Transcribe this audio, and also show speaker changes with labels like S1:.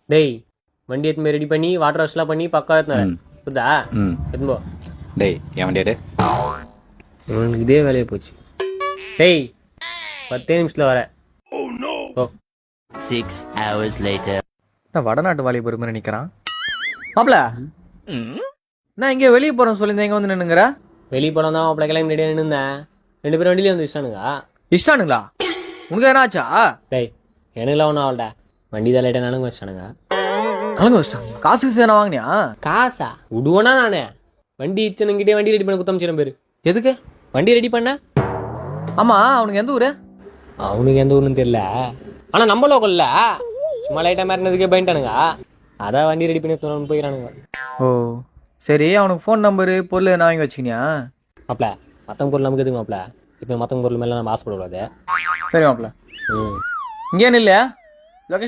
S1: டேய் வண்டி எத்துமே ரெடி பண்ணி வாட்டர் வாஷ்லாம் பண்ணி பக்கா எடுத்துனேன் புரியுதா எத்தும்போ
S2: டேய் என் வண்டியாடு
S1: உனக்கு இதே வேலையை போச்சு டேய் 10 நிமிஷத்துல வர ஓ
S3: 6 hours later.
S4: நான் வடநாட்டு வாலிபர் மாதிரி நிக்கிறான். மாப்ள நான் இங்கே வெளியே போறேன்னு சொல்லியிருந்தேன், எங்க வந்து நின்னுங்கிற?
S1: வெளியே போலாம் தான் மாப்பிள்ள கிளம்பி ரெடியாக நின்றுந்தேன். 2 பேரும் வண்டியிலே வந்து இஷ்டானுங்க.
S4: இஷ்டானுங்களா? உனக்கு எதனா ஆச்சா?
S1: டேய் எனக்குலாம் ஒன்றும் ஆகலடா, வண்டி தான் லைட்டாக நலுங்க வச்சிட்டானுங்க.
S4: நலுங்க வச்சிட்டாங்க? காசு எதனா வாங்கினியா?
S1: காசா விடுவோனா நானே? வண்டி இச்சனுங்கிட்டே வண்டி ரெடி பண்ண குத்தமிச்சிடும் பேரு.
S4: எதுக்கு
S1: வண்டி ரெடி பண்ண?
S4: ஆமா, அவனுக்கு எந்த ஊரு?
S1: அவனுக்கு எந்த ஊருன்னு தெரியல, ஆனா நம்ம லோக்கல்ல சும்மா லைட்டாக மாறினதுக்கே பயன்ட்டானுங்க. அதான் வண்டி ரெடி பண்ணி போயிடறானுங்க.
S4: ஓ சரி, அவனுக்கு ஃபோன் நம்பரு பொருள் எதனா வாங்கி வச்சுக்கினியா?
S1: மாப்பிள்ள மற்றவங்க பொருள் நமக்கு எதுக்கு மாப்பிள்ள? இப்போ மற்றவங்க பொருள் மேலே நம்ம ஆசைப்படக்கூடாது.
S4: சரி மாப்ள,
S1: ம்
S4: இங்கே இல்லையா?